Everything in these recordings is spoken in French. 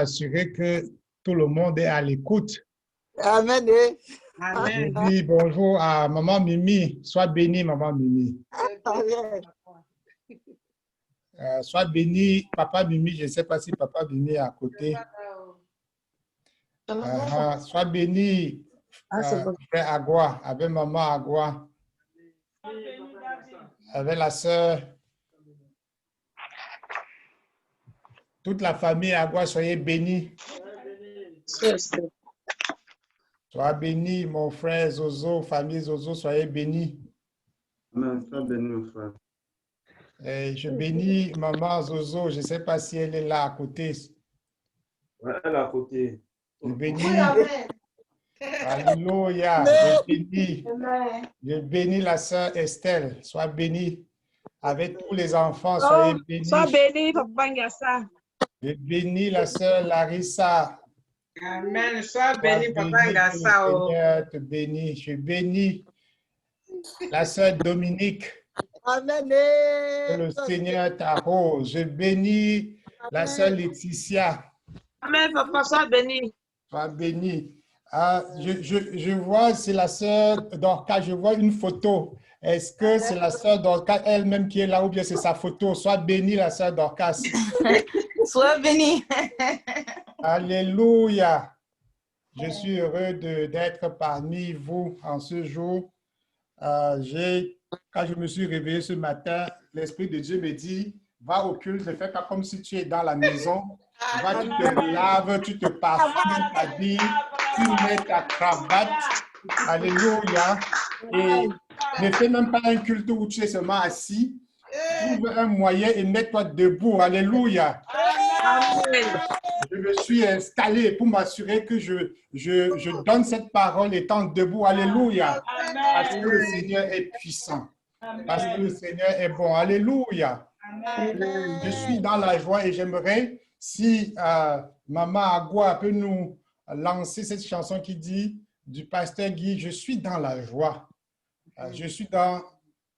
m'assurer que tout le monde est à l'écoute. Amen. Je dis bonjour à Maman Mimi. Sois bénie, Maman Mimi. Amen. Sois bénie, Papa Mimi. Je ne sais pas si Papa Mimi est à côté. Sois bénie, frère Agua, avec Maman Agua, avec la sœur. Toute la famille Agua, soyez bénis. Sois béni, mon frère Zozo, famille Zozo, soyez bénis. Amen. Sois béni, mon frère. Et je bénis maman Zozo, je ne sais pas si elle est là à côté. Ouais, elle est à côté. Je bénis. Alléluia. Je bénis la sœur Estelle. Sois bénie. Avec tous les enfants, soyez bénis. Sois béni, Papa Ngassa. Je bénis la sœur Larissa. Amen. Sois béni, Papa Ngassa. Le Seigneur te bénit. Je bénis la sœur Dominique. Amen. Que le Seigneur t'arrose. Je bénis la sœur Laetitia. Amen, Papa, sois béni. Sois béni. Je vois, c'est la sœur Dorcas. Je vois une photo. Est-ce que c'est la sœur Dorcas elle-même qui est là ou bien c'est sa photo? Sois bénie, la sœur Dorcas. Sois béni. Alléluia. Je suis heureux d'être parmi vous en ce jour. Quand je me suis réveillé ce matin, l'Esprit de Dieu me dit, va au culte, ne fais pas comme si tu es dans la maison. Va, tu te laves, tu te parfumes, t'habilles, tu mets ta cravate. Alléluia. Et ne fais même pas un culte où tu es seulement assis. Trouve un moyen et mets-toi debout. Alléluia. Amen. Je me suis installé pour m'assurer que je donne cette parole étant debout. Alléluia. Parce que le Seigneur est puissant. Parce que le Seigneur est bon. Alléluia. Je suis dans la joie et j'aimerais si Maman Agua peut nous lancer cette chanson qui dit du pasteur Guy, je suis dans la joie. Je suis dans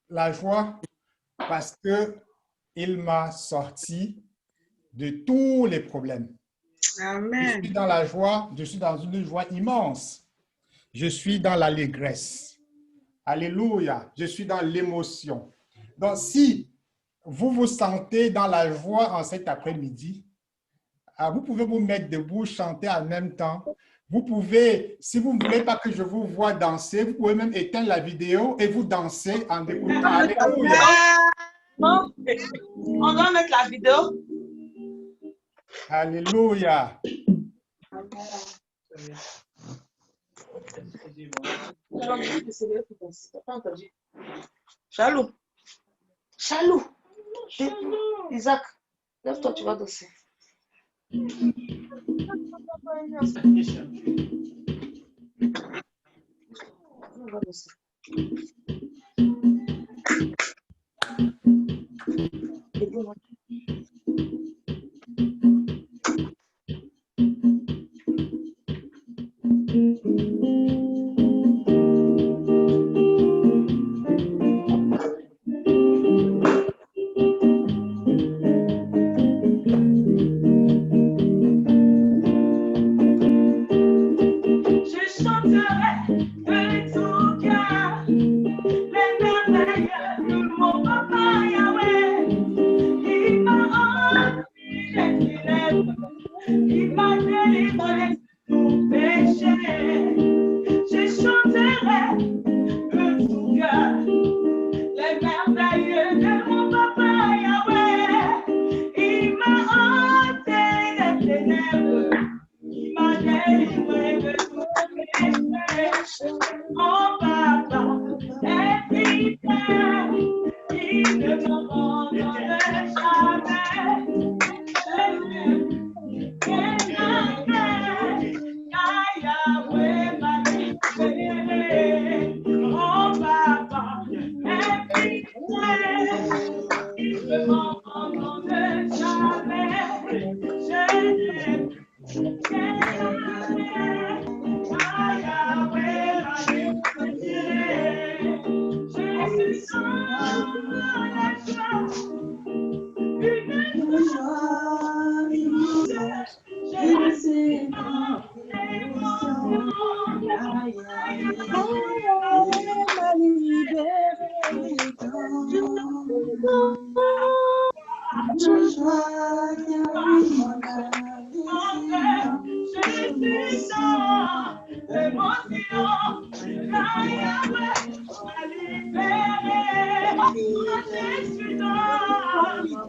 la joie parce qu'il m'a sorti de tous les problèmes. Amen. Je suis dans la joie, je suis dans une joie immense. Je suis dans l'allégresse. Alléluia. Je suis dans l'émotion. Donc, si vous vous sentez dans la joie en cet après-midi, vous pouvez vous mettre debout, chanter en même temps. Vous pouvez, si vous ne voulez pas que je vous voie danser, vous pouvez même éteindre la vidéo et vous danser en écoutant. Alléluia. On doit mettre la vidéo. Alléluia. Chalou. Chalou. Isaac, lève-toi, tu vas danser. On va danser.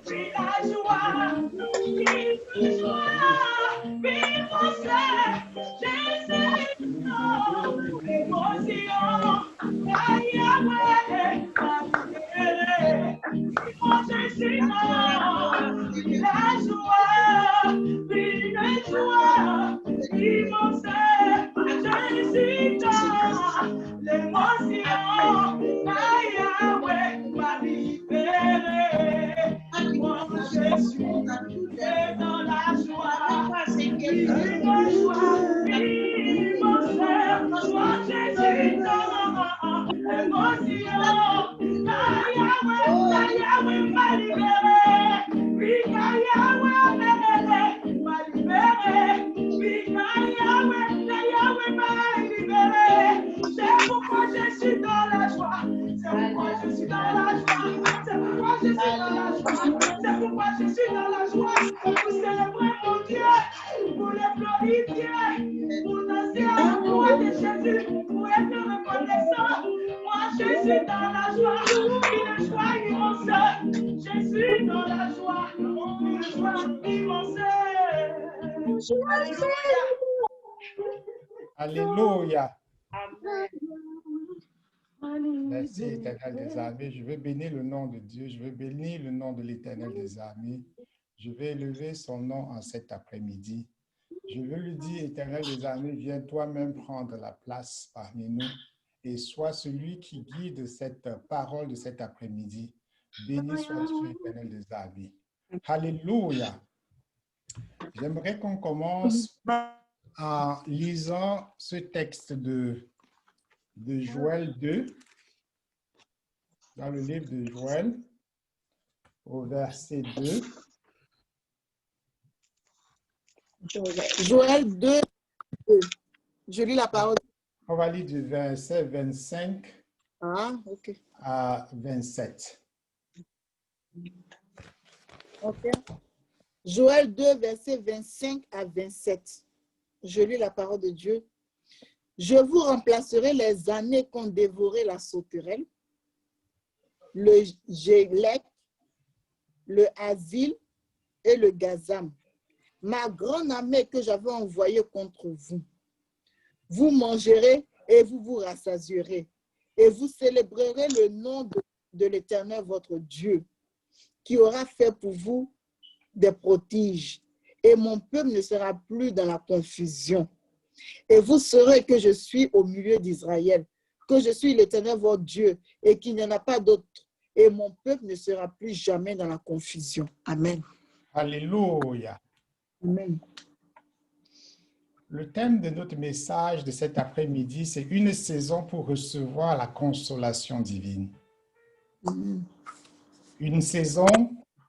vis la joie, vis la joie, vis mon Jésus, non, l'émotion, Yahweh, mon Jésus, non, vis la joie, vis la joie, vis mon Jésus, non, l'émotion, Yahweh, m'a libéré. Moi, je suis dans la joie, vive la joie, vive mon frère, moi, Jésus, dans l'émotion, Yahweh m'a libéré, vive Yahweh m'a libéré, vive Yahweh m'a libéré, c'est pourquoi je suis dans la joie, c'est pourquoi je suis dans la joie, c'est pourquoi je suis dans la joie, c'est pourquoi je suis dans la joie, pour célébrer mon Dieu, pour le glorifier, pour danser à la croix de Jésus, pour être reconnaissant. Moi, je suis dans la joie, une joie immense. Je suis dans la joie, une joie immense. Alléluia. Amen. Merci, Éternel des armées. Je veux bénir le nom de Dieu. Je veux bénir le nom de l'Éternel des armées. Je vais élever son nom en cet après-midi. Je veux lui dire, Éternel des armées, viens toi-même prendre la place parmi nous et sois celui qui guide cette parole de cet après-midi. Béni sois-tu, Éternel des armées. Alléluia. J'aimerais qu'on commence en lisant ce texte de Joël 2, dans le livre de Joël, au verset 2. Joël 2, 2. Je lis la parole. On va lire du verset 25 Ok. à 27. Ok. Joël 2, verset 25 à 27. Je lis la parole de Dieu. Je vous remplacerai les années qu'ont dévoré la sauterelle, le gélec, le asile et le gazam, ma grande armée que j'avais envoyée contre vous. Vous mangerez et vous vous rassasierez, et vous célébrerez le nom de l'Éternel votre Dieu, qui aura fait pour vous des prodiges, et mon peuple ne sera plus dans la confusion. Et vous saurez que je suis au milieu d'Israël, que je suis l'Éternel votre Dieu, et qu'il n'y en a pas d'autre, et mon peuple ne sera plus jamais dans la confusion. Amen. Alléluia. Amen. Le thème de notre message de cet après-midi, c'est une saison pour recevoir la consolation divine. Une saison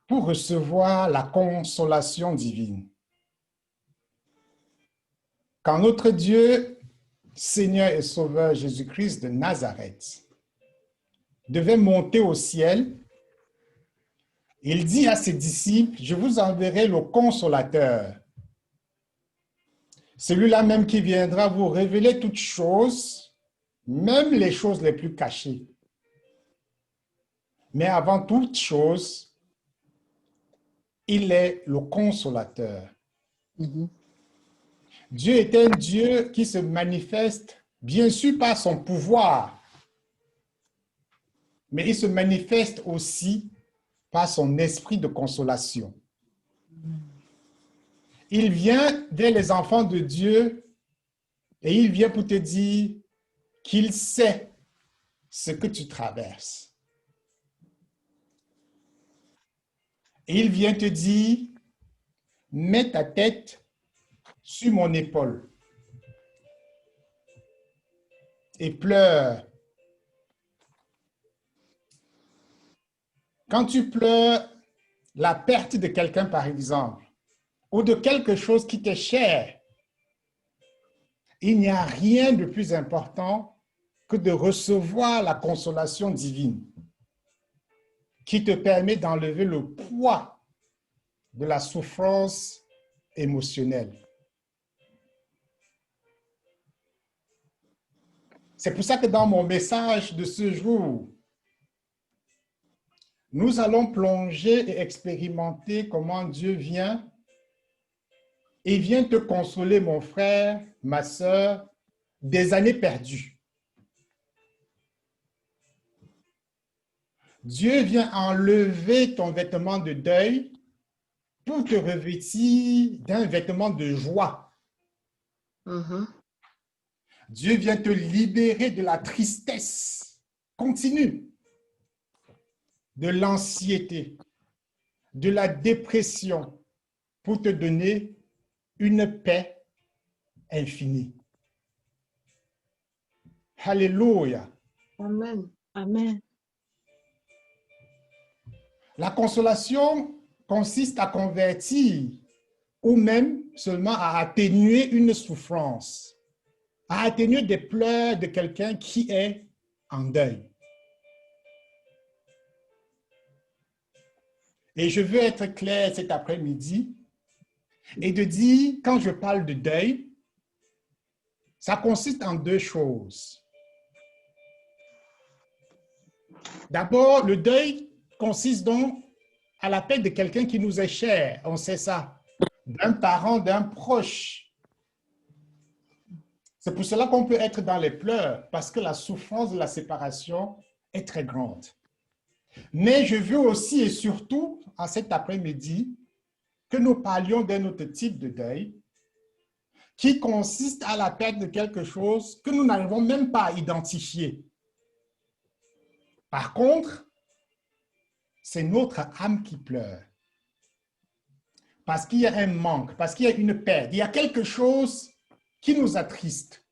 pour recevoir la consolation divine. Quand notre Dieu, Seigneur et Sauveur Jésus-Christ de Nazareth, devait monter au ciel, il dit à ses disciples, je vous enverrai le consolateur, celui-là même qui viendra vous révéler toutes choses, même les choses les plus cachées. Mais avant toute chose, il est le consolateur. Dieu est un Dieu qui se manifeste, bien sûr, par son pouvoir, mais il se manifeste aussi par son esprit de consolation. Il vient dès les enfants de Dieu et il vient pour te dire qu'il sait ce que tu traverses. Et il vient te dire, mets ta tête sur mon épaule et pleure. Quand tu pleures la perte de quelqu'un, par exemple, ou de quelque chose qui t'est cher, il n'y a rien de plus important que de recevoir la consolation divine qui te permet d'enlever le poids de la souffrance émotionnelle. C'est pour ça que dans mon message de ce jour, nous allons plonger et expérimenter comment Dieu vient et vient te consoler, mon frère, ma sœur, des années perdues. Dieu vient enlever ton vêtement de deuil pour te revêtir d'un vêtement de joie. Dieu vient te libérer de la tristesse continue, de l'anxiété, de la dépression, pour te donner une paix infinie. Alléluia. Amen. Amen. La consolation consiste à convertir ou même seulement à atténuer une souffrance, à atténuer des pleurs de quelqu'un qui est en deuil. Et je veux être clair cet après-midi et de dire, quand je parle de deuil, ça consiste en deux choses. D'abord, le deuil consiste donc à la perte de quelqu'un qui nous est cher, on sait ça, d'un parent, d'un proche. C'est pour cela qu'on peut être dans les pleurs, parce que la souffrance de la séparation est très grande. Mais je veux aussi et surtout, en cet après-midi, que nous parlions d'un autre type de deuil qui consiste à la perte de quelque chose que nous n'arrivons même pas à identifier. Par contre, c'est notre âme qui pleure. Parce qu'il y a un manque, parce qu'il y a une perte, il y a quelque chose qui nous attriste.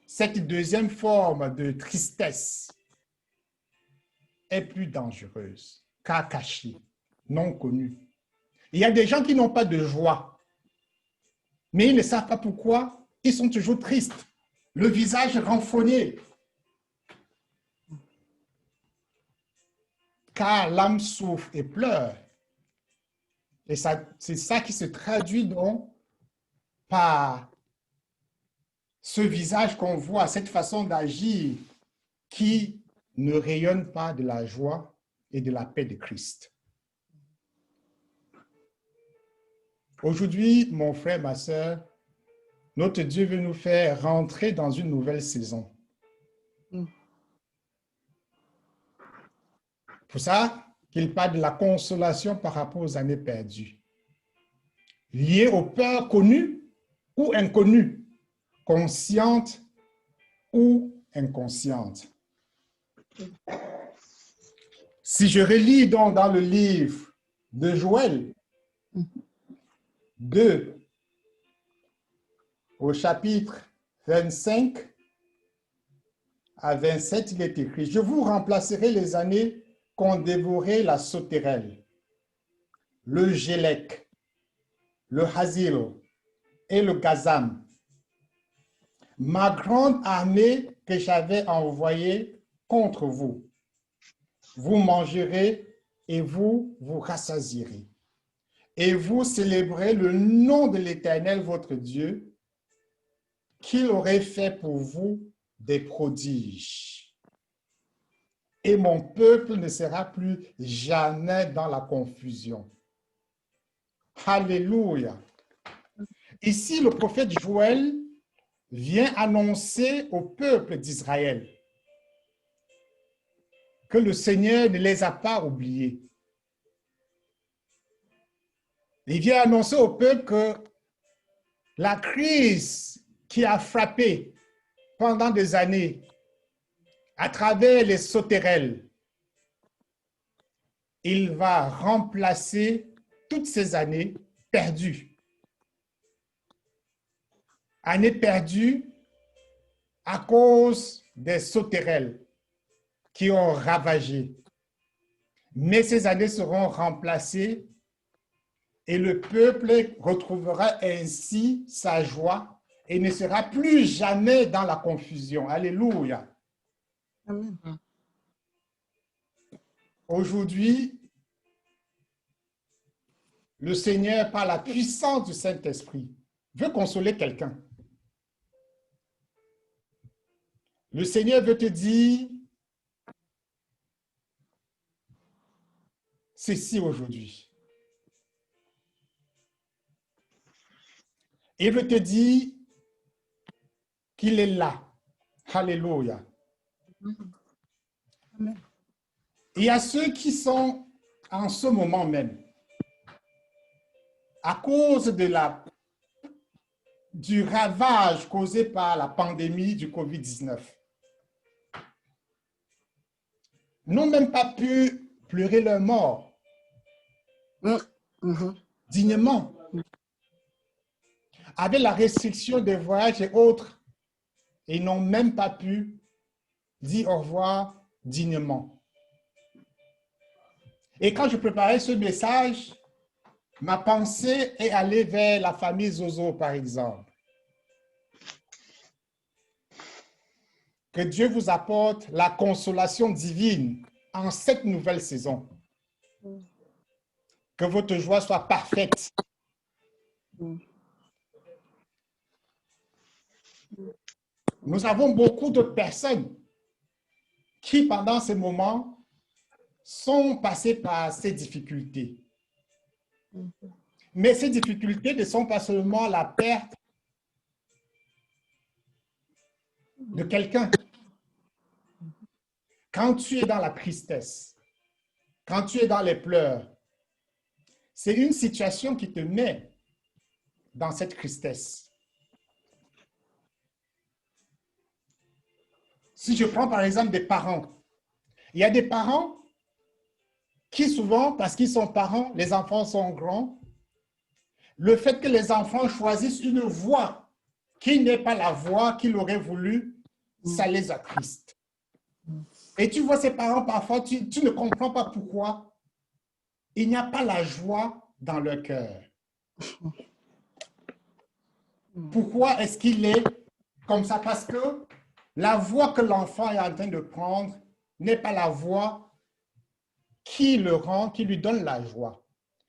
Cette deuxième forme de tristesse est plus dangereuse, car cachée, non connue. Il y a des gens qui n'ont pas de joie, mais ils ne savent pas pourquoi, ils sont toujours tristes, le visage renfrogné. Car l'âme souffre et pleure. Et c'est ça qui se traduit donc par ce visage qu'on voit, cette façon d'agir qui ne rayonne pas de la joie et de la paix de Christ. Aujourd'hui, mon frère, ma sœur, notre Dieu veut nous faire rentrer dans une nouvelle saison. Pour ça qu'il parle de la consolation par rapport aux années perdues, liées aux peurs connues ou inconnues, conscientes ou inconscientes. Si je relis donc dans le livre de Joël 2 au chapitre 25 à 27, il est écrit « Je vous remplacerai les années qu'ont dévoré la sauterelle, le gélec, le hasil et le gazam. Ma grande armée que j'avais envoyée contre vous. Vous mangerez et vous vous rassasierez. Et vous célébrez le nom de l'Éternel, votre Dieu, qu'il aurait fait pour vous des prodiges. Et mon peuple ne sera plus jamais dans la confusion. » Alléluia. Ici, le prophète Joël vient annoncer au peuple d'Israël que le Seigneur ne les a pas oubliés. Il vient annoncer au peuple que la crise qui a frappé pendant des années à travers les sauterelles, il va remplacer toutes ces années perdues. Années perdues à cause des sauterelles qui ont ravagé. Mais ces années seront remplacées et le peuple retrouvera ainsi sa joie et ne sera plus jamais dans la confusion. Alléluia. Amen. Aujourd'hui, le Seigneur, par la puissance du Saint-Esprit, veut consoler quelqu'un. Le Seigneur veut te dire, ceci aujourd'hui. Il veut te dire qu'il est là. Alléluia. Amen. Il y a ceux qui sont en ce moment même, à cause du ravage causé par la pandémie du COVID-19, n'ont même pas pu pleurer leur mort dignement. Avec la restriction des voyages et autres, ils n'ont même pas pu dire au revoir dignement. Et quand je préparais ce message, ma pensée est allée vers la famille Zozo, par exemple. Que Dieu vous apporte la consolation divine en cette nouvelle saison. Que votre joie soit parfaite. Nous avons beaucoup de personnes qui, pendant ces moments, sont passées par ces difficultés. Mais ces difficultés ne sont pas seulement la perte de quelqu'un. Quand tu es dans la tristesse, quand tu es dans les pleurs, c'est une situation qui te met dans cette tristesse. Si je prends par exemple des parents, il y a des parents qui souvent, parce qu'ils sont parents, les enfants sont grands, le fait que les enfants choisissent une voie qui n'est pas la voie qu'il aurait voulu, ça les attriste. Et tu vois ces parents, parfois, tu ne comprends pas pourquoi il n'y a pas la joie dans leur cœur. Pourquoi est-ce qu'il est comme ça? Parce que la voie que l'enfant est en train de prendre n'est pas la voie qui le rend, qui lui donne la joie.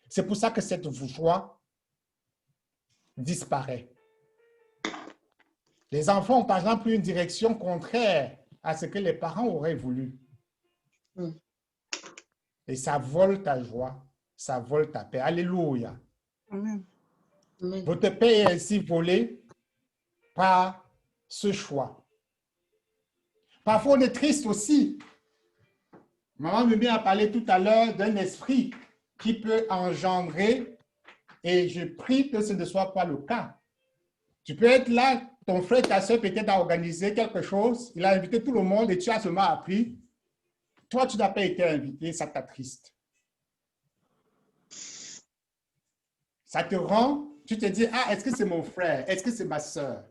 C'est pour ça que cette joie disparaît. Les enfants ont par exemple une direction contraire à ce que les parents auraient voulu. Et ça vole ta joie, ça vole ta paix. Alléluia. Amen. Votre paix est ainsi volée par ce choix. Parfois, on est triste aussi. Maman me vient à parler tout à l'heure d'un esprit qui peut engendrer, et je prie que ce ne soit pas le cas. Tu peux être là, ton frère, ta soeur peut-être a organisé quelque chose, il a invité tout le monde et tu as seulement appris. Toi, tu n'as pas été invité, ça t'attriste. Ça te rend, tu te dis, ah, est-ce que c'est mon frère? Est-ce que c'est ma soeur?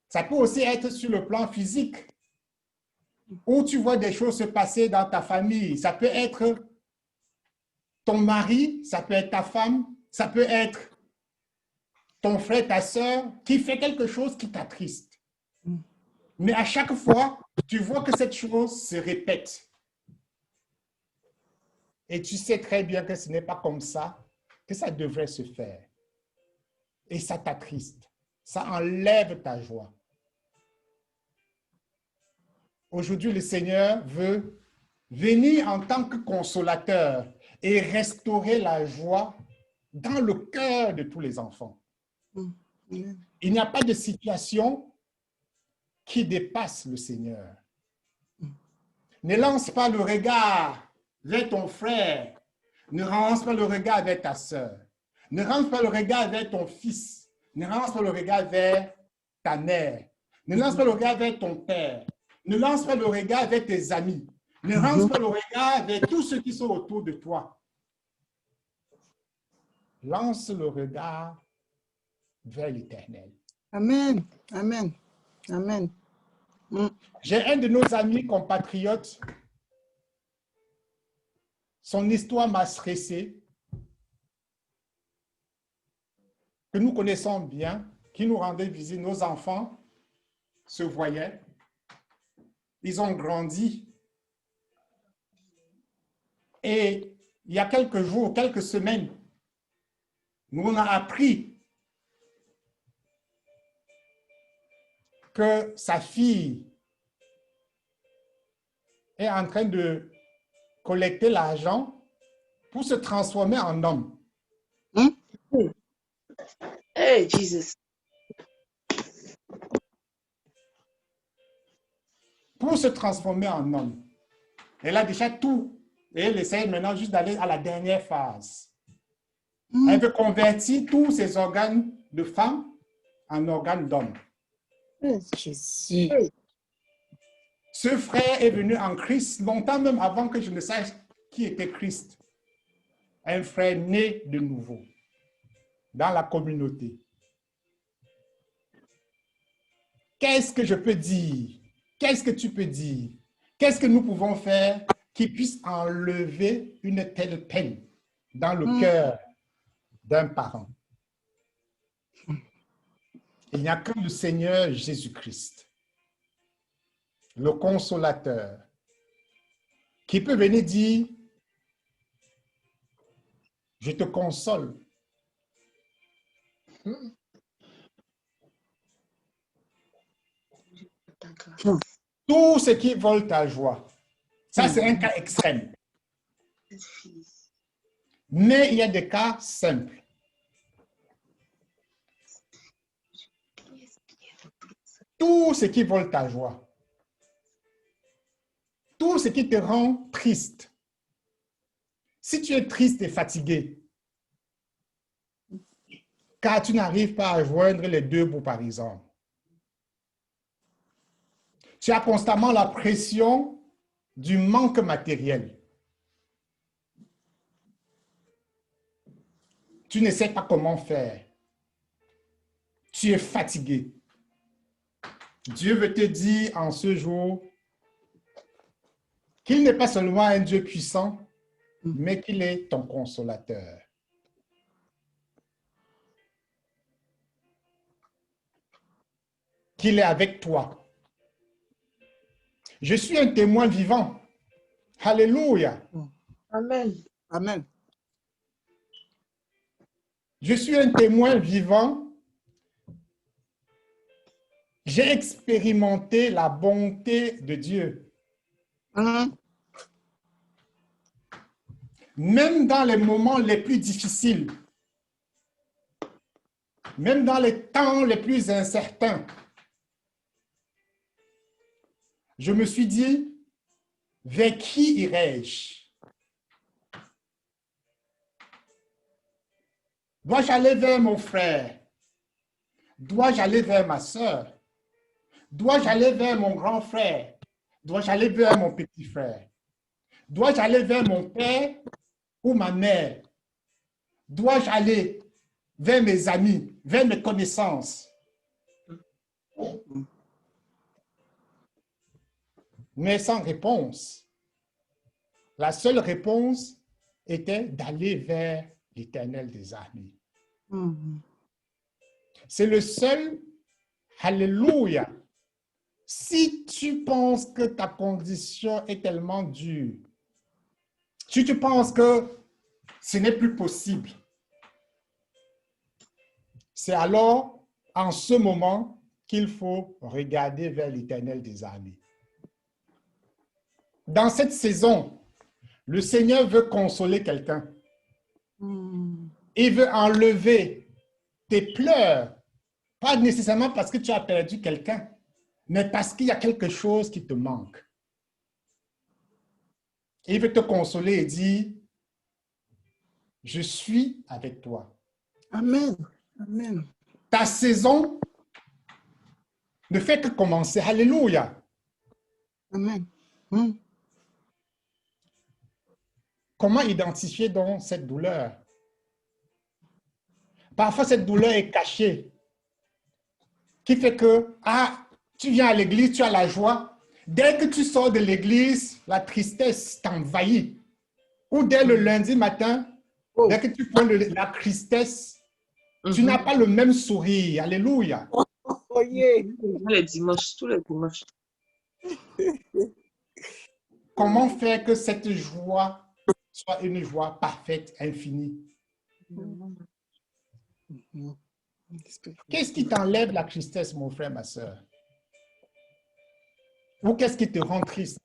Ça peut aussi être sur le plan physique, où tu vois des choses se passer dans ta famille. Ça peut être ton mari, ça peut être ta femme, ça peut être ton frère, ta soeur, qui fait quelque chose qui t'attriste. Mais à chaque fois, tu vois que cette chose se répète. Et tu sais très bien que ce n'est pas comme ça que ça devrait se faire. Et ça t'attriste. Ça enlève ta joie. Aujourd'hui, le Seigneur veut venir en tant que consolateur et restaurer la joie dans le cœur de tous les enfants. Il n'y a pas de situation qui dépasse le Seigneur. Ne lance pas le regard vers ton frère. Ne lance pas le regard vers ta soeur. Ne lance pas le regard vers ton fils. Ne lance pas le regard vers ta mère. Ne lance pas le regard vers ton père. Ne lance pas le regard vers tes amis. Ne lance pas le regard vers tous ceux qui sont autour de toi. Lance le regard vers l'Éternel. Amen. Amen. Amen. J'ai un de nos amis compatriotes. Son histoire m'a stressé. Que nous connaissons bien, qui nous rendait visite. Nos enfants se voyaient. Ils ont grandi. Et il y a quelques jours, quelques semaines, nous on a appris que sa fille est en train de collecter l'argent pour se transformer en homme. Hey, Jesus. Pour se transformer en homme. Elle a déjà tout. Et elle essaie maintenant juste d'aller à la dernière phase. Elle veut convertir tous ses organes de femme en organes d'homme. Jésus. Ce frère est venu en Christ longtemps même avant que je ne sache qui était Christ. Un frère né de nouveau dans la communauté. Qu'est-ce que je peux dire? Qu'est-ce que tu peux dire? Qu'est-ce que nous pouvons faire qui puisse enlever une telle peine dans le cœur d'un parent? Il n'y a que le Seigneur Jésus-Christ, le consolateur, qui peut venir dire, je te console. Tout ce qui vole ta joie. Ça, c'est un cas extrême. Mais il y a des cas simples. Tout ce qui vole ta joie. Tout ce qui te rend triste. Si tu es triste et fatigué, car tu n'arrives pas à joindre les deux bouts, par exemple. Tu as constamment la pression du manque matériel. Tu ne sais pas comment faire. Tu es fatigué. Dieu veut te dire en ce jour qu'il n'est pas seulement un Dieu puissant, mais qu'il est ton consolateur. Qu'il est avec toi. Je suis un témoin vivant. Alléluia. Amen. Amen. Je suis un témoin vivant. J'ai expérimenté la bonté de Dieu. Même dans les moments les plus difficiles, même dans les temps les plus incertains, je me suis dit, vers qui irai-je? Dois-je aller vers mon frère? Dois-je aller vers ma soeur? Dois-je aller vers mon grand frère? Dois-je aller vers mon petit frère? Dois-je aller vers mon père ou ma mère? Dois-je aller vers mes amis, vers mes connaissances? Mais sans réponse. La seule réponse était d'aller vers l'Éternel des armées. C'est le seul, alléluia. Si tu penses que ta condition est tellement dure, si tu penses que ce n'est plus possible, c'est alors, en ce moment, qu'il faut regarder vers l'Éternel des armées. Dans cette saison, le Seigneur veut consoler quelqu'un. Il veut enlever tes pleurs, pas nécessairement parce que tu as perdu quelqu'un, mais parce qu'il y a quelque chose qui te manque. Il veut te consoler et dire, je suis avec toi. Amen. Amen. Ta saison ne fait que commencer. Alléluia. Amen. Comment identifier donc cette douleur? Parfois, cette douleur est cachée, qui fait que, tu viens à l'église, tu as la joie. Dès que tu sors de l'église, la tristesse t'envahit. Ou dès le lundi matin, dès que tu prends la tristesse, tu n'as pas le même sourire. Alléluia. Oh yeah. Tous les dimanches, tous les dimanches. Comment faire que cette joie soit une joie parfaite, infinie? Qu'est-ce qui t'enlève la tristesse, mon frère, ma soeur? Ou qu'est-ce qui te rend triste?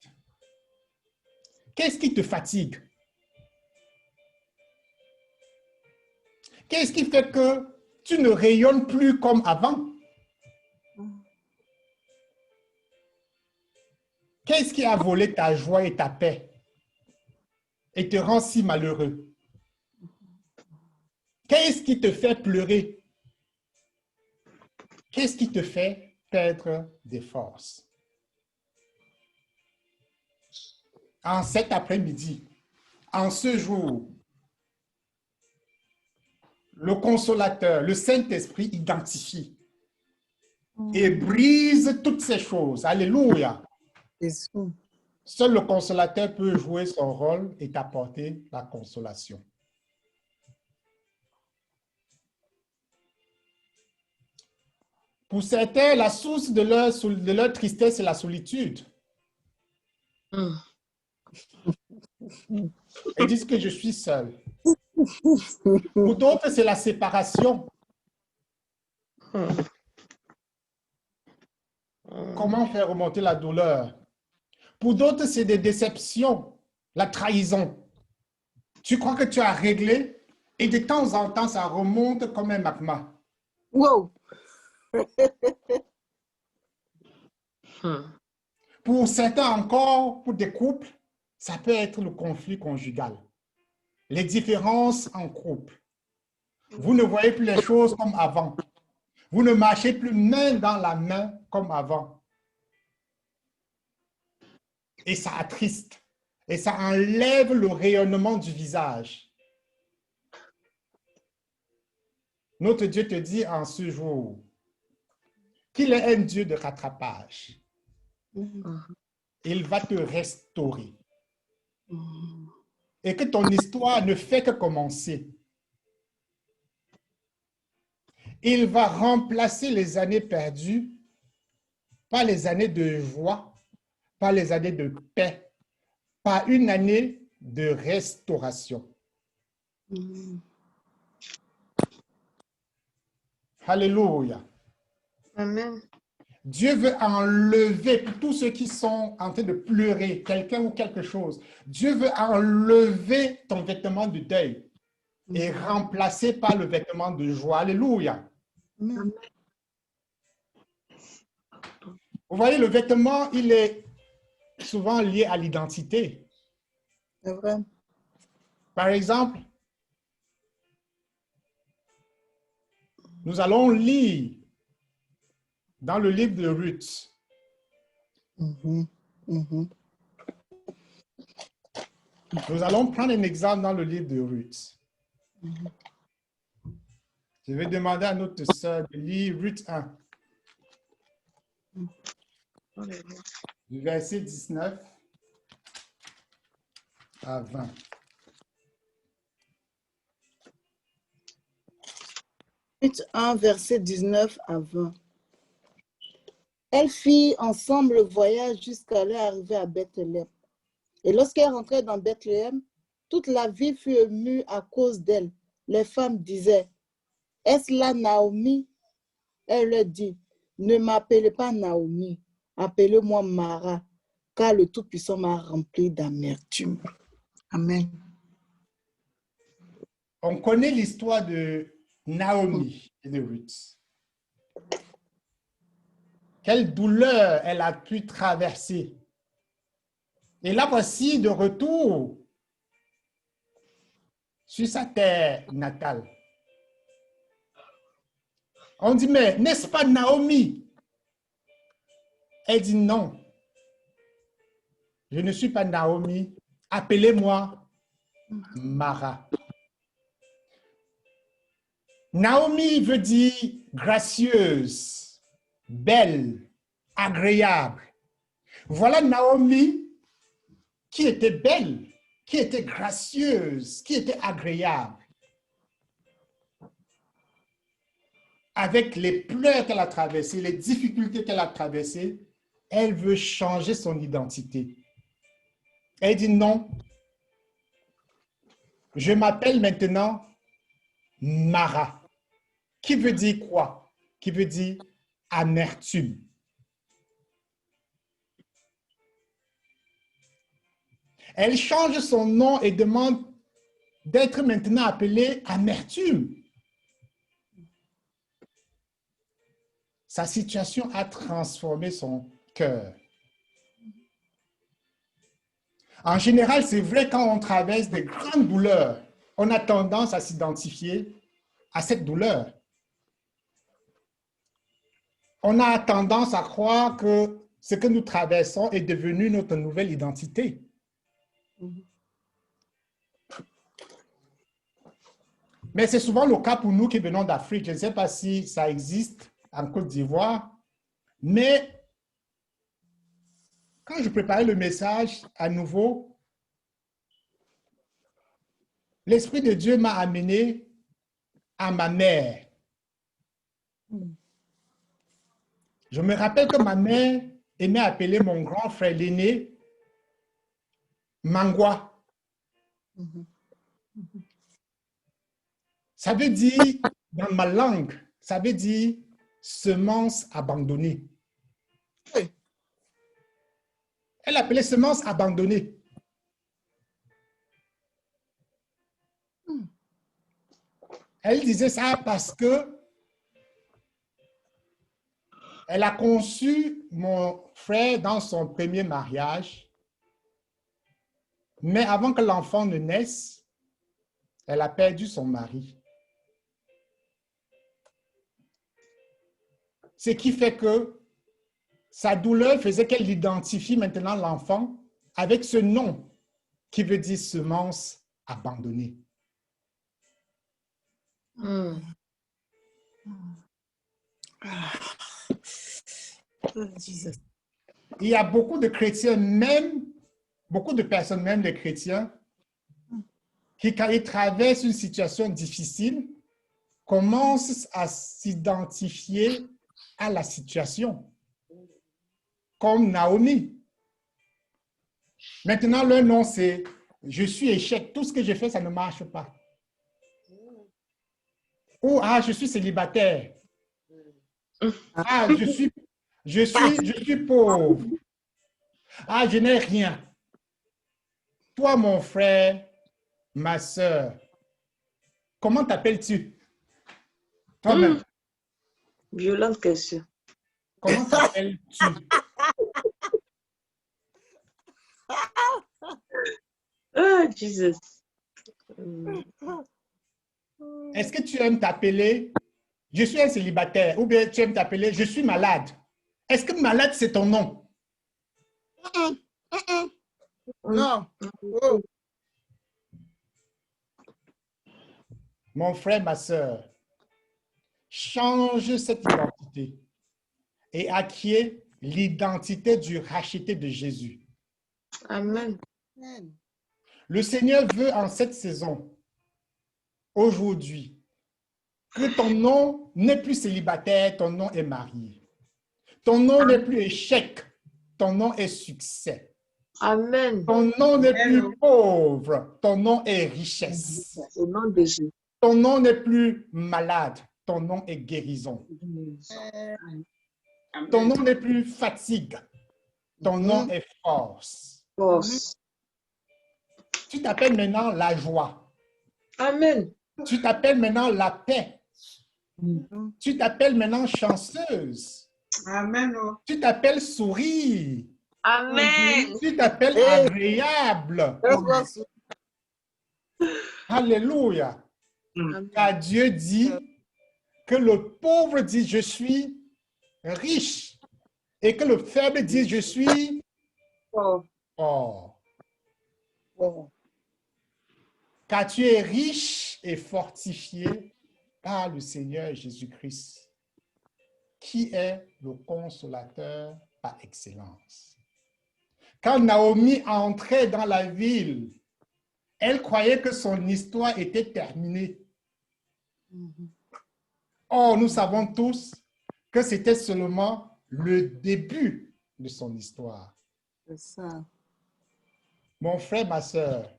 Qu'est-ce qui te fatigue? Qu'est-ce qui fait que tu ne rayonnes plus comme avant? Qu'est-ce qui a volé ta joie et ta paix et te rend si malheureux? Qu'est-ce qui te fait pleurer? Qu'est-ce qui te fait perdre des forces? En cet après-midi, en ce jour, le consolateur, le Saint-Esprit identifie et brise toutes ces choses. Alléluia. Jésus. Seul le consolateur peut jouer son rôle et t'apporter la consolation. Pour certains, la source de leur tristesse, c'est la solitude. Ils disent que je suis seul. Pour d'autres, c'est la séparation. Comment faire remonter la douleur? Pour d'autres, c'est des déceptions, la trahison. Tu crois que tu as réglé et de temps en temps, ça remonte comme un magma. Wow. Pour certains encore, pour des couples, ça peut être le conflit conjugal. Les différences en couple. Vous ne voyez plus les choses comme avant. Vous ne marchez plus main dans la main comme avant. Et ça attriste. Et ça enlève le rayonnement du visage. Notre Dieu te dit en ce jour qu'il est un Dieu de rattrapage. Il va te restaurer. Et que ton histoire ne fait que commencer. Il va remplacer les années perdues par les années de joie, par les années de paix, par une année de restauration. Alléluia. Amen. Dieu veut enlever pour tous ceux qui sont en train de pleurer, quelqu'un ou quelque chose. Dieu veut enlever ton vêtement de deuil et remplacer par le vêtement de joie. Alléluia. Amen. Vous voyez, le vêtement, il est souvent lié à l'identité. C'est vrai. Par exemple, nous allons lire dans le livre de Ruth. Mhm. Mhm. Nous allons prendre un exemple dans le livre de Ruth. Je vais demander à notre sœur de lire Ruth 1, du verset 19 à 20. Ruth 1, verset 19 à 20. Elles firent ensemble le voyage jusqu'à leur arrivée à Bethléem. Et lorsqu'elles rentraient dans Bethléem, toute la ville fut émue à cause d'elle. Les femmes disaient, « Est-ce là Naomi ?» Elle leur dit, « Ne m'appelez pas Naomi, appelez-moi Mara, car le Tout-Puissant m'a rempli d'amertume. » Amen. On connaît l'histoire de Naomi et de Ruth. Quelle douleur elle a pu traverser. Et là, voici de retour sur sa terre natale. On dit, mais n'est-ce pas Naomi? Elle dit non. Je ne suis pas Naomi. Appelez-moi Mara. Naomi veut dire gracieuse, belle, agréable. Voilà Naomi qui était belle, qui était gracieuse, qui était agréable. Avec les pleurs qu'elle a traversées, les difficultés qu'elle a traversées, elle veut changer son identité. Elle dit non, je m'appelle maintenant Mara. Qui veut dire quoi? Qui veut dire amertume. Elle change son nom et demande d'être maintenant appelée amertume. sa situation a transformé son cœur. En général, c'est vrai, quand on traverse des grandes douleurs, on a tendance à s'identifier à cette douleur. On a tendance à croire que ce que nous traversons est devenu notre nouvelle identité. Mais c'est souvent le cas pour nous qui venons d'Afrique. Je ne sais pas si ça existe en Côte d'Ivoire, mais quand je préparais le message à nouveau, l'Esprit de Dieu m'a amené à ma mère. Je me rappelle que ma mère aimait appeler mon grand frère l'aîné Mangwa. Ça veut dire, dans ma langue, ça veut dire semence abandonnée. Elle appelait semence abandonnée. Elle disait ça parce que elle a conçu mon frère dans son premier mariage, mais avant que l'enfant ne naisse, elle a perdu son mari. Ce qui fait que sa douleur faisait qu'elle identifie maintenant l'enfant avec ce nom qui veut dire semence abandonnée. Il y a beaucoup de chrétiens, même beaucoup de personnes, même des chrétiens, qui, quand ils traversent une situation difficile, commencent à s'identifier à la situation, comme Naomi. Maintenant, leur nom, c'est « Je suis échec, tout ce que j'ai fait, ça ne marche pas ». Ou « Ah, je suis célibataire ». Ah, je suis pauvre. Ah, je n'ai rien. Toi, mon frère, ma soeur, comment t'appelles-tu? Toi-même. Violente question. Comment t'appelles-tu? Ah, Jesus. Est-ce que tu aimes t'appeler « Je suis un célibataire » ou bien tu aimes t'appeler « Je suis malade ». Est-ce que malade, c'est ton nom? Non. Oh. Mon frère, ma soeur, change cette identité et acquiert l'identité du racheté de Jésus. Amen. Le Seigneur veut en cette saison, aujourd'hui, que ton nom n'est plus célibataire, ton nom est marié. Ton nom n'est plus échec, ton nom est succès. Amen. Ton nom n'est plus pauvre, ton nom est richesse. Au nom de Jésus. Ton nom n'est plus malade, ton nom est guérison. Ton nom n'est plus fatigue, ton nom est force. Force. Tu t'appelles maintenant la joie. Amen. Tu t'appelles maintenant la paix. Tu t'appelles maintenant chanceuse. Amen. Tu t'appelles sourire. Amen. Tu t'appelles agréable. Alléluia. Car Dieu dit que le pauvre dit je suis riche et que le faible dit je suis Oh. fort. Oh. Car tu es riche et fortifié par le Seigneur Jésus-Christ, qui est le consolateur par excellence. Quand Naomi entrait dans la ville, elle croyait que son histoire était terminée. Or, nous savons tous que c'était seulement le début de son histoire. C'est ça. Mon frère, ma soeur,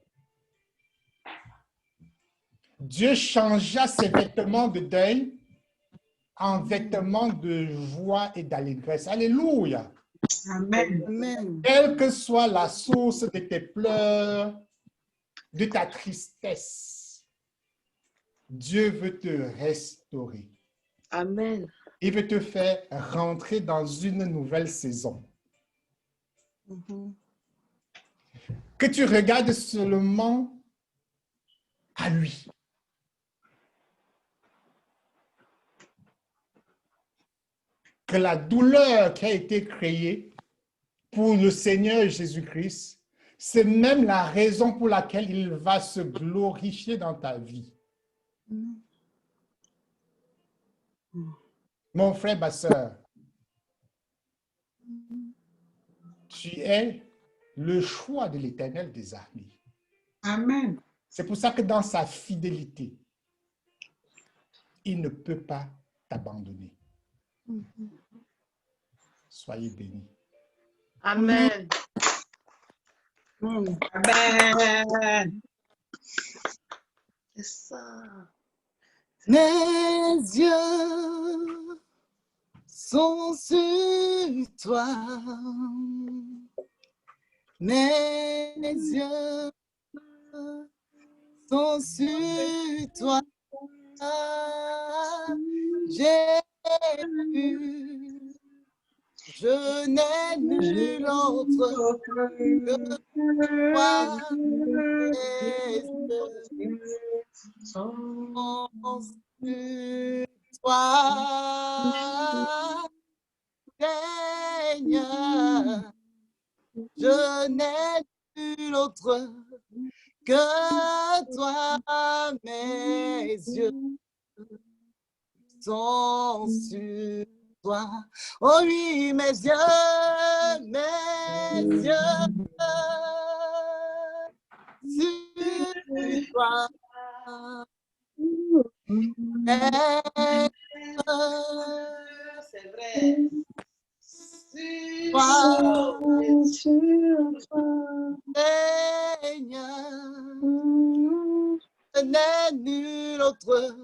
Dieu changea ses vêtements de deuil en vêtements de joie et d'allégresse. Alléluia. Amen. Amen. Quelle que soit la source de tes pleurs, de ta tristesse, Dieu veut te restaurer. Amen. Il veut te faire rentrer dans une nouvelle saison. Que tu regardes seulement à lui. Que la douleur qui a été créée pour le Seigneur Jésus-Christ, c'est même la raison pour laquelle il va se glorifier dans ta vie. Mon frère, ma soeur, tu es le choix de l'Éternel des armées. Amen. C'est pour ça que dans sa fidélité, il ne peut pas t'abandonner. Soyez bénis. Amen. Amen. C'est ça. Mes yeux sont sur toi. Mes yeux sont sur toi. J'ai vu, je n'ai nul autre que toi. Mes yeux sont sur toi. Seigneur, je n'ai nul autre que toi. Mes yeux sont sur toi. Oh oui, mes yeux sur toi. C'est vrai. Seigneur, je n'ai nul autre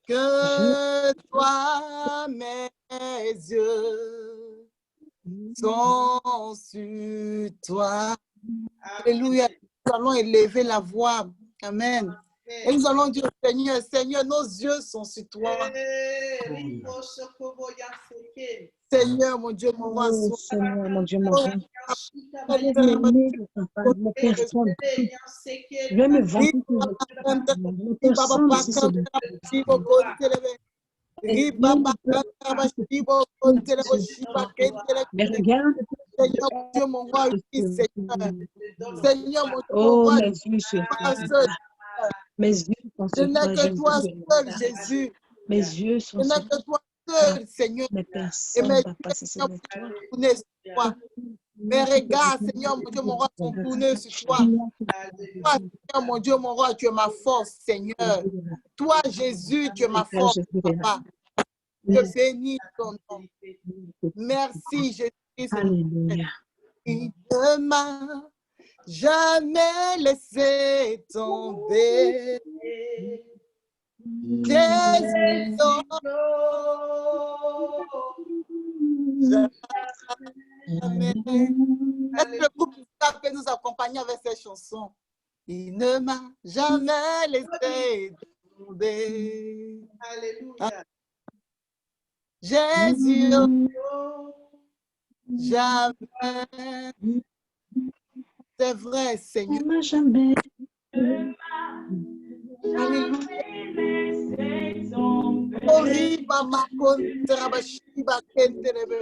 que toi. Mes yeux sont sur toi. Alléluia. Nous allons élever la voix. Amen. Et nous allons dire, Seigneur, Seigneur, nos yeux sont sur toi. Seigneur, mon Dieu, mon roi, Oh, Seigneur, mon Dieu, mon roi. sois. Je vais m'aimer de ma personne. Je vais me vanter sur ma personne, si c'est bon. Mais regarde, Seigneur, mon Dieu, mon roi, oui, Seigneur. Seigneur, mon Dieu, mon oh, roi, mes yeux sur toi. Mes yeux sont je sur n'ai toi, que toi seul, Jésus. mes yeux sont Je n'ai sur que toi seul, Seigneur. mes Et personnes, mes papa, si c'est de toi. tournés sur toi. Mes regards, Seigneur, mon Dieu, mon roi, sont tournés sur toi. Toi, Seigneur, mon Dieu, mon roi, tu es ma force, Seigneur. Toi, Jésus, tu es ma force, papa. Je bénis ton nom. Merci, Jésus. Alléluia. Il ne m'a jamais laissé tomber. Jésus, jamais. Est-ce que le groupe peut nous accompagner avec ces chansons? Il ne m'a jamais laissé tomber. Alléluia. Jésus, jamais. C'est vrai, Seigneur. Jamais. Oriba makontra bashiba kenterebe.